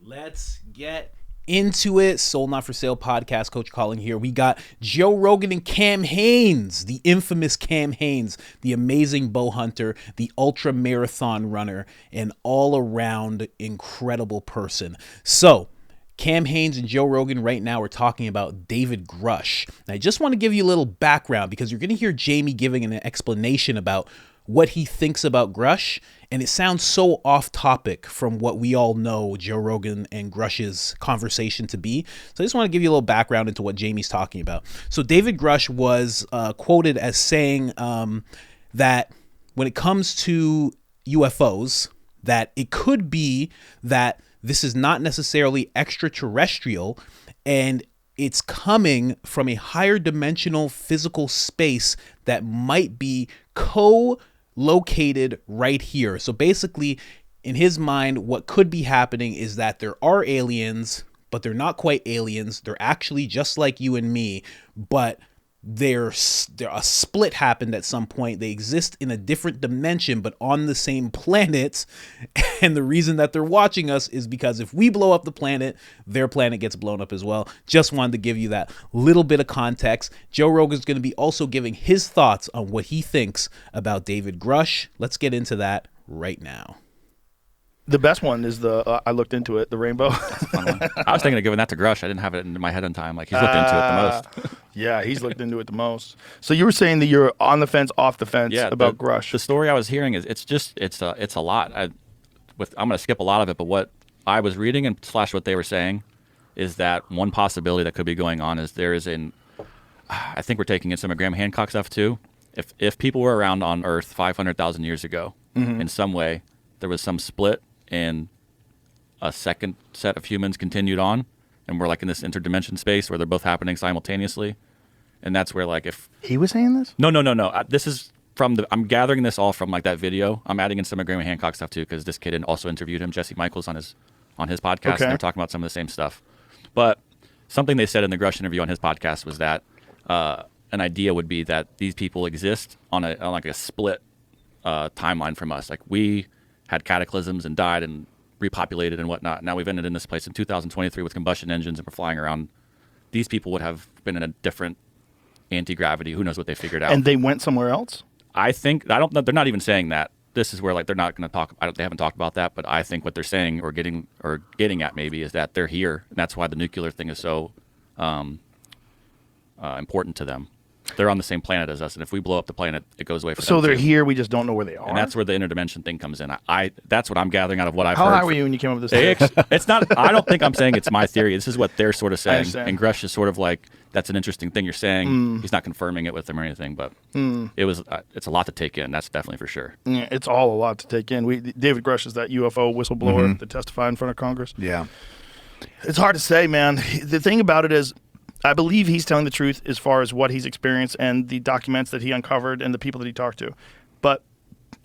Let's get into it. Sold Not For Sale podcast. Coach Colin here. We got Joe Rogan and Cam Hanes, the infamous Cam Hanes, the amazing bow hunter, the ultra marathon runner, an all-around incredible person. So Cam Hanes and Joe Rogan right now are talking about David Grusch. And I just want to give you a little background because you're going to hear Jamie giving an explanation about what he thinks about Grusch, and it sounds so off topic from what we all know Joe Rogan and Grusch's conversation to be. So I just want to give you a little background into what Jamie's talking about. So David Grusch was quoted as saying that when it comes to UFOs, that it could be that this is not necessarily extraterrestrial, and it's coming from a higher dimensional physical space that might be co-located right here. So basically, in his mind, what could be happening is that there are aliens, but they're not quite aliens. They're actually just like you and me, but a split happened at some point. They exist in a different dimension, but on the same planet. And the reason that they're watching us is because if we blow up the planet, their planet gets blown up as well. Just wanted to give you that little bit of context. Joe Rogan's going to be also giving his thoughts on what he thinks about David Grusch. Let's get into that right now. The best one is I looked into it, the rainbow. That's a fun one. I was thinking of giving that to Grusch. I didn't have it in my head in time. Like, he's looked into it the most. Yeah, he's looked into it the most. So you were saying that you're on the fence, off the fence about Grusch. The story I was hearing is it's a lot. I'm going to skip a lot of it, but what I was reading and / what they were saying is that one possibility that could be going on is I think we're taking in some of Graham Hancock stuff too. If people were around on Earth 500,000 years ago, in some way, there was some split and a second set of humans continued on, and we're like in this interdimension space where they're both happening simultaneously. And that's where, like, if he was saying this? No. This is I'm gathering this all from like that video. I'm adding in some of Graham Hancock stuff too, because this kid also interviewed him, Jesse Michaels, on his podcast, and they're talking about some of the same stuff. But something they said in the Grusch interview on his podcast was that an idea would be that these people exist on like a split timeline from us. Like, we had cataclysms and died and repopulated and whatnot. Now we've ended in this place in 2023 with combustion engines and we're flying around. These people would have been in a different anti-gravity. Who knows what they figured out? And they went somewhere else? They're not even saying that. This is where, like, they're not going to talk. They haven't talked about that, but I think what they're saying or getting at maybe is that they're here, and that's why the nuclear thing is so important to them. They're on the same planet as us, and if we blow up the planet, it goes away for them. So they're too. here, we just don't know where they are? And that's where the interdimension thing comes in. That's what I'm gathering out of what I've heard. How high were you when you came up with this theory? It's not. I don't think I'm saying it's my theory. This is what they're sort of saying. And Grusch is sort of like, that's an interesting thing you're saying. He's not confirming it with them or anything, but it's a lot to take in. That's definitely for sure. Yeah, it's all a lot to take in. David Grusch is that UFO whistleblower that testified in front of Congress. Yeah. It's hard to say, man. The thing about it is, I believe he's telling the truth as far as what he's experienced and the documents that he uncovered and the people that he talked to. But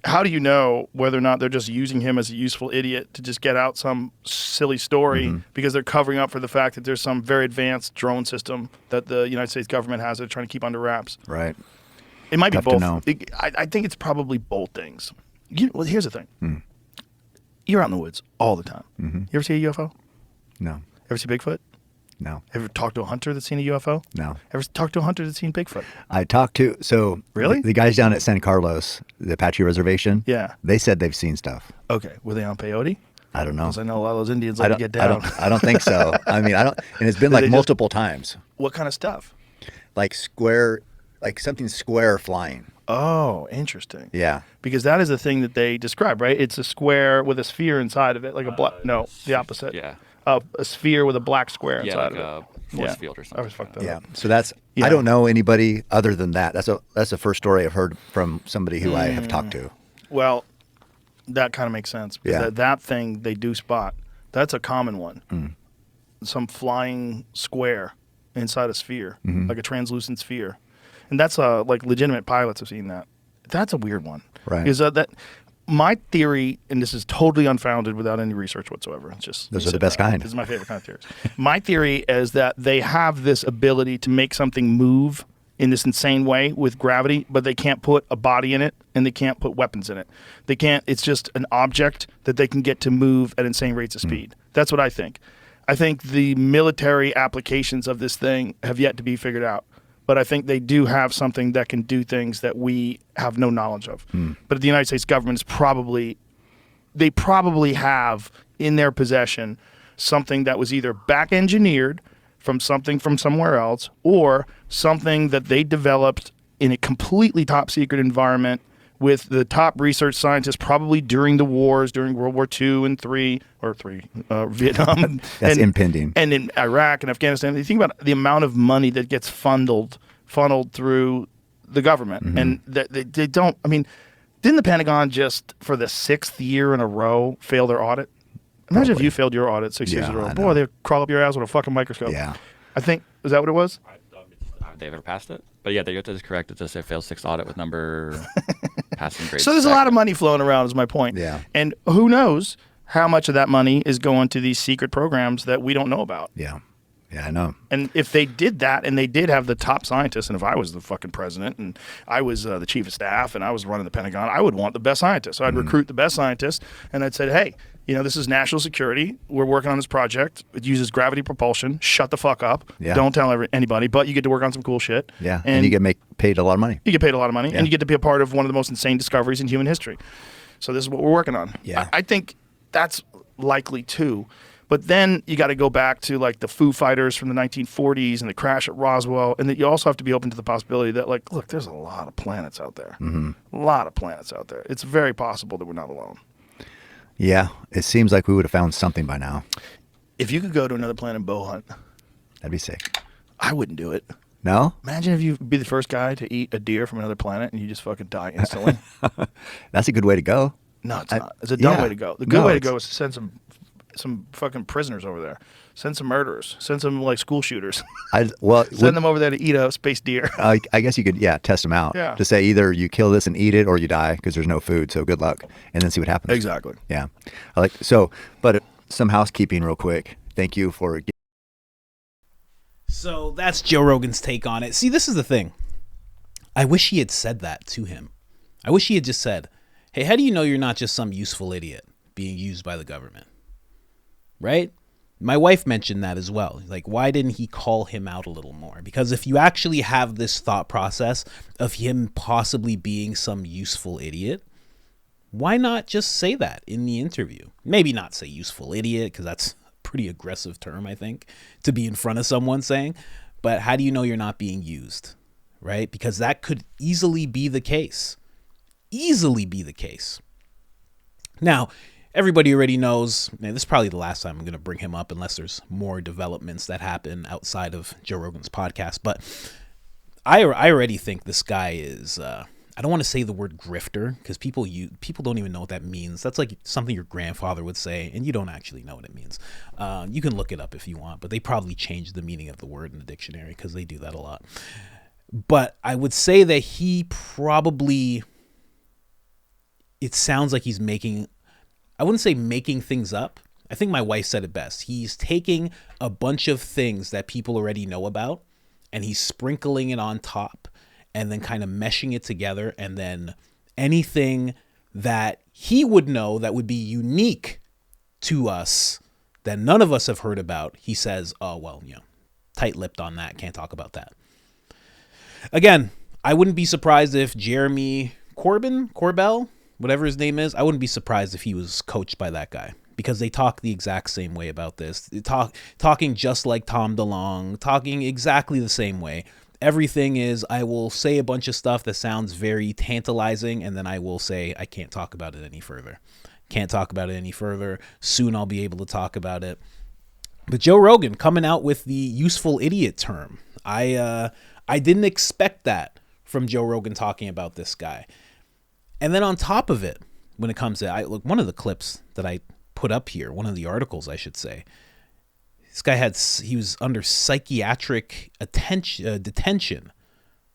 how do you know whether or not they're just using him as a useful idiot to just get out some silly story because they're covering up for the fact that there's some very advanced drone system that the United States government has that they're trying to keep under wraps? Right. It might be Tough both. to know. I think it's probably both things. Well, here's the thing. You're out in the woods all the time. You ever see a UFO? No. Ever see Bigfoot? No. Ever talked to a hunter that's seen a UFO? No. Ever talked to a hunter that's seen Bigfoot? I talked to, Really? The guys down at San Carlos, the Apache Reservation. Yeah. They said they've seen stuff. Okay. Were they on peyote? I don't know. Because I know a lot of those Indians like to get down. I don't think so. I mean, and it's been like multiple times. What kind of stuff? Like something square flying. Oh, interesting. Yeah. Because that is the thing that they describe, right? It's a square with a sphere inside of it, like a black. No, the opposite. Yeah. A sphere with a black square inside like of it. A force field or something. I was fucked up. Yeah. So that's, I don't know anybody other than that. That's the first story I've heard from somebody who I have talked to. Well, that kind of makes sense. Because that thing they do spot, that's a common one. Some flying square inside a sphere, like a translucent sphere. And that's like legitimate pilots have seen that. That's a weird one. Right. Because my theory, and this is totally unfounded without any research whatsoever. It's just those are the best kind. This is my favorite kind of theories. My theory is that they have this ability to make something move in this insane way with gravity, but they can't put a body in it and they can't put weapons in it. They can't. It's just an object that they can get to move at insane rates of speed. That's what I think. I think the military applications of this thing have yet to be figured out. But I think they do have something that can do things that we have no knowledge of. But the United States government is probably have in their possession something that was either back engineered from something from somewhere else, or something that they developed in a completely top secret environment with the top research scientists, probably during the wars, during World War II and Vietnam. That's impending. And in Iraq and Afghanistan. You think about the amount of money that gets funneled through the government. And that they don't, I mean, didn't the Pentagon just for the 6th year in a row fail their audit? Imagine if you failed your audit 6 years in a row. Boy, they'd crawl up your ass with a fucking microscope. Yeah. I think, is that what it was? Have they ever passed it? But yeah, that is correct. It just said failed 6th audit with number passing grade. So there's a lot of money flowing around is my point. Yeah. And who knows how much of that money is going to these secret programs that we don't know about. Yeah. Yeah, I know. And if they did that, and they did have the top scientists, and if I was the fucking president, and I was the chief of staff, and I was running the Pentagon, I would want the best scientists. So I'd recruit the best scientists, and I'd say, hey, you know, this is national security. We're working on this project. It uses gravity propulsion. Shut the fuck up. Yeah. Don't tell anybody, but you get to work on some cool shit. Yeah, and you get paid a lot of money. You get paid a lot of money, Yeah. and you get to be a part of one of the most insane discoveries in human history. So this is what we're working on. Yeah. I think that's likely too. But then you got to go back to like the Foo Fighters from the 1940s and the crash at Roswell, and that you also have to be open to the possibility that, like, look, there's a lot of planets out there. A lot of planets out there. It's very possible that we're not alone. Yeah, it seems like we would have found something by now. If you could go to another planet and bow hunt, That'd be sick. I wouldn't do it. No? Imagine if you be the first guy to eat a deer from another planet and you just fucking die instantly. That's a good way to go. No, it's not. It's a dumb yeah. way to go. The good No, way to it's- go is to send some fucking prisoners over there. Send some murderers. Send some like school shooters. Send them over there to eat a space deer. I guess you could, test them out. Yeah. To say either you kill this and eat it, or you die because there's no food. So good luck, and then see what happens. Exactly. Yeah, but some housekeeping real quick. Thank you for. So that's Joe Rogan's take on it. See, this is the thing. I wish he had said that to him. I wish he had just said, hey, how do you know you're not just some useful idiot being used by the government? Right? My wife mentioned that as well. Like, why didn't he call him out a little more? Because if you actually have this thought process of him possibly being some useful idiot, why not just say that in the interview? Maybe not say useful idiot, because that's a pretty aggressive term, I think, to be in front of someone saying. But how do you know you're not being used? Right? Because that could easily be the case. Easily be the case. Now, everybody already knows, man, this is probably the last time I'm going to bring him up unless there's more developments that happen outside of Joe Rogan's podcast. But I already think this guy is, I don't want to say the word grifter because people don't even know what that means. That's like something your grandfather would say, and you don't actually know what it means. You can look it up if you want, but they probably changed the meaning of the word in the dictionary because they do that a lot. But I would say that he probably, it sounds like he's making, I wouldn't say making things up. I think my wife said it best. He's taking a bunch of things that people already know about and he's sprinkling it on top and then kind of meshing it together. And then anything that he would know that would be unique to us that none of us have heard about, he says, oh, well, tight-lipped on that. Can't talk about that. Again, I wouldn't be surprised if Jeremy Corbell, whatever his name is, I wouldn't be surprised if he was coached by that guy because they talk the exact same way about this. Talking just like Tom DeLonge, talking exactly the same way. Everything is, I will say a bunch of stuff that sounds very tantalizing, and then I will say, I can't talk about it any further. Can't talk about it any further. Soon I'll be able to talk about it. But Joe Rogan coming out with the useful idiot term. I didn't expect that from Joe Rogan talking about this guy. And then on top of it, when it comes to, look, one of the clips that I put up here, one of the articles, I should say, this guy he was under psychiatric detention,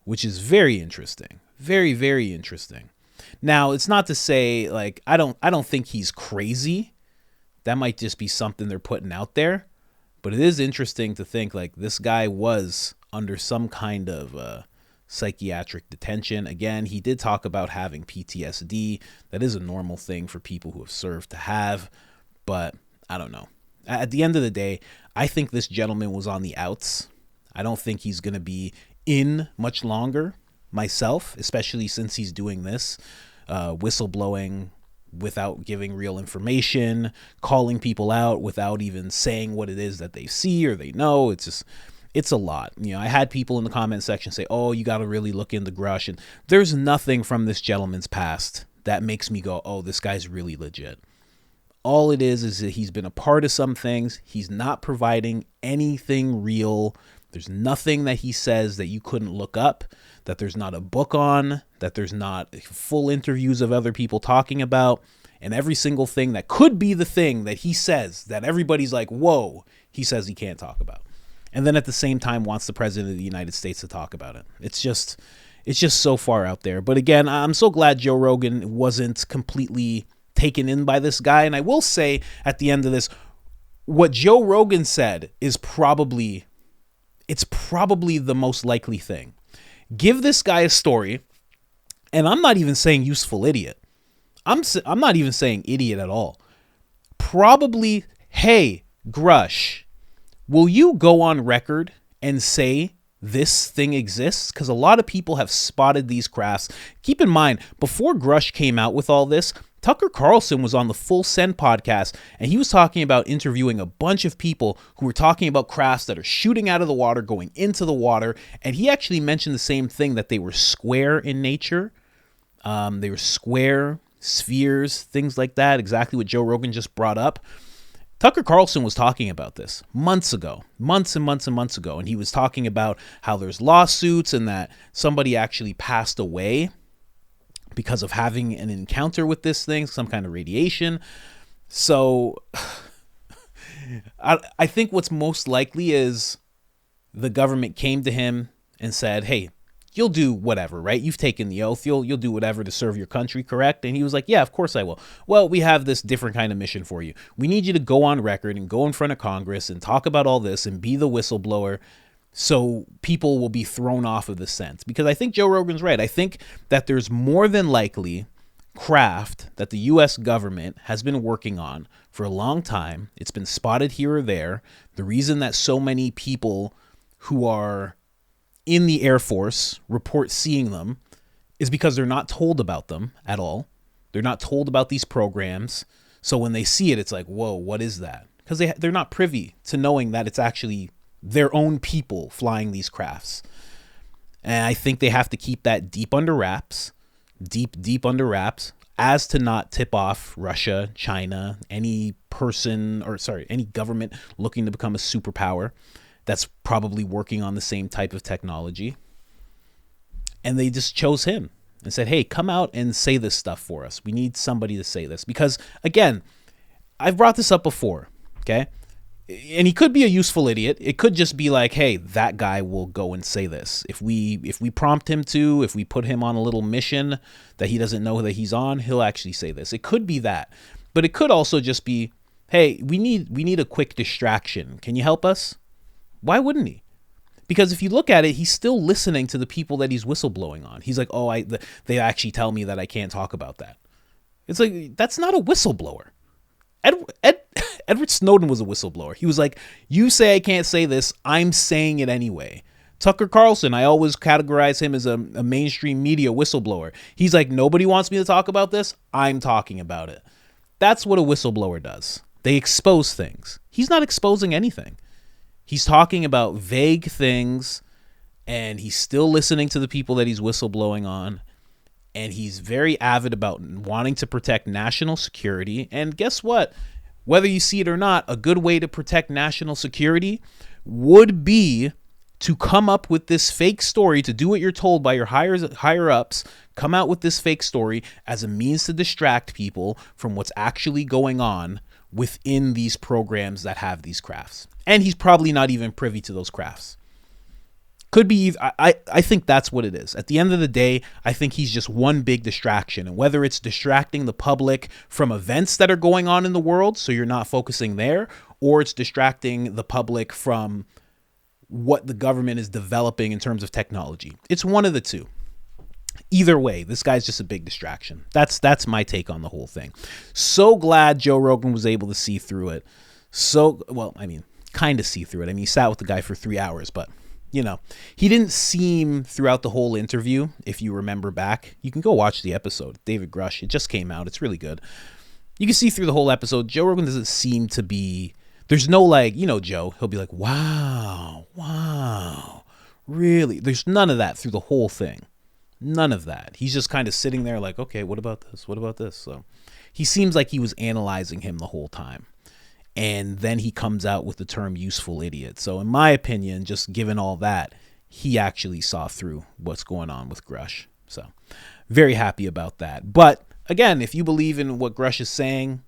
which is very interesting. Very, very interesting. Now, it's not to say, like, I don't think he's crazy. That might just be something they're putting out there. But it is interesting to think, like, this guy was under some kind of psychiatric detention. Again, he did talk about having PTSD. That is a normal thing for people who have served to have, but I don't know. At the end of the day, I think this gentleman was on the outs. I don't think he's going to be in much longer myself, especially since he's doing this, whistleblowing without giving real information, calling people out without even saying what it is that they see or they know. It's a lot. I had people in the comment section say, oh, you got to really look into Grusch. And there's nothing from this gentleman's past that makes me go, oh, this guy's really legit. All it is that he's been a part of some things. He's not providing anything real. There's nothing that he says that you couldn't look up, that there's not a book on, that there's not full interviews of other people talking about. And every single thing that could be the thing that he says that everybody's like, whoa, he says he can't talk about. And then at the same time wants the president of the United States to talk about it. It's just so far out there. But again, I'm so glad Joe Rogan wasn't completely taken in by this guy. And I will say at the end of this, what Joe Rogan said is probably the most likely thing. Give this guy a story, and I'm not even saying useful idiot. I'm not even saying idiot at all. Probably, hey, Grusch, will you go on record and say this thing exists? Because a lot of people have spotted these crafts. Keep in mind, before Grusch came out with all this, Tucker Carlson was on the Full Send podcast, and he was talking about interviewing a bunch of people who were talking about crafts that are shooting out of the water, going into the water, and he actually mentioned the same thing, that they were square in nature. They were square, spheres, things like that, exactly what Joe Rogan just brought up. Tucker Carlson was talking about this months ago, months and months and months ago, and he was talking about how there's lawsuits and that somebody actually passed away because of having an encounter with this thing, some kind of radiation. So I think what's most likely is the government came to him and said, hey, you'll do whatever, right? You've taken the oath. You'll do whatever to serve your country, correct? And he was like, yeah, of course I will. Well, we have this different kind of mission for you. We need you to go on record and go in front of Congress and talk about all this and be the whistleblower, so people will be thrown off of the scent. Because I think Joe Rogan's right. I think that there's more than likely craft that the U.S. government has been working on for a long time. It's been spotted here or there. The reason that so many people who are in the Air Force report seeing them is because they're not told about them at all. They're not told about these programs. So when they see it, it's like, whoa, what is that? Because they're not privy to knowing that it's actually their own people flying these crafts. And I think they have to keep that deep under wraps, deep under wraps, as to not tip off Russia, China, any government looking to become a superpower that's probably working on the same type of technology. And they just chose him and said, hey, come out and say this stuff for us. We need somebody to say this. Because, again, I've brought this up before, okay? And he could be a useful idiot. It could just be like, hey, that guy will go and say this. If we prompt him to, if we put him on a little mission that he doesn't know that he's on, he'll actually say this. It could be that. But it could also just be, hey, we need a quick distraction. Can you help us? Why wouldn't he? Because if you look at it, he's still listening to the people that he's whistleblowing on. He's like, oh, they actually tell me that I can't talk about that. It's like, that's not a whistleblower. Edward Snowden was a whistleblower. He was like, you say I can't say this, I'm saying it anyway. Tucker Carlson, I always categorize him as a mainstream media whistleblower. He's like, nobody wants me to talk about this, I'm talking about it. That's what a whistleblower does. They expose things. He's not exposing anything. He's talking about vague things, and he's still listening to the people that he's whistleblowing on. And he's very avid about wanting to protect national security. And guess what? Whether you see it or not, a good way to protect national security would be to come up with this fake story, to do what you're told by your higher ups, come out with this fake story as a means to distract people from what's actually going on within these programs that have these crafts. And he's probably not even privy to those crafts. Could be, I think that's what it is. At the end of the day, I think he's just one big distraction. And whether it's distracting the public from events that are going on in the world, so you're not focusing there, or it's distracting the public from what the government is developing in terms of technology. It's one of the two. Either way, this guy's just a big distraction. That's my take on the whole thing. So glad Joe Rogan was able to see through it. Kind of see through it. I mean, he sat with the guy for 3 hours, but he didn't seem throughout the whole interview. If you remember back, you can go watch the episode. David Grusch, it just came out. It's really good. You can see through the whole episode. Joe Rogan doesn't seem to be, there's no Joe, he'll be like, wow, really? There's none of that through the whole thing. None of that. He's just kind of sitting there like, okay, what about this? What about this? So he seems like he was analyzing him the whole time. And then he comes out with the term useful idiot. So in my opinion, just given all that, he actually saw through what's going on with Grusch. So very happy about that. But again, if you believe in what Grusch is saying,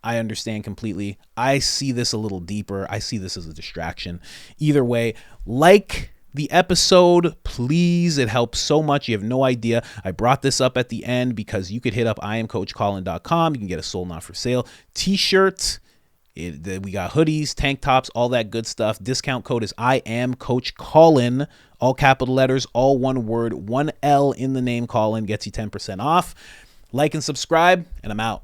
I understand completely. I see this a little deeper. I see this as a distraction. Either way, like the episode, please. It helps so much. You have no idea. I brought this up at the end because you could hit up IamCoachColin.com. You can get a Sold Not For Sale t-shirt. We got hoodies, tank tops, all that good stuff. Discount code is IamCoachColin. All capital letters, all one word, one L in the name Colin gets you 10% off. Like and subscribe, and I'm out.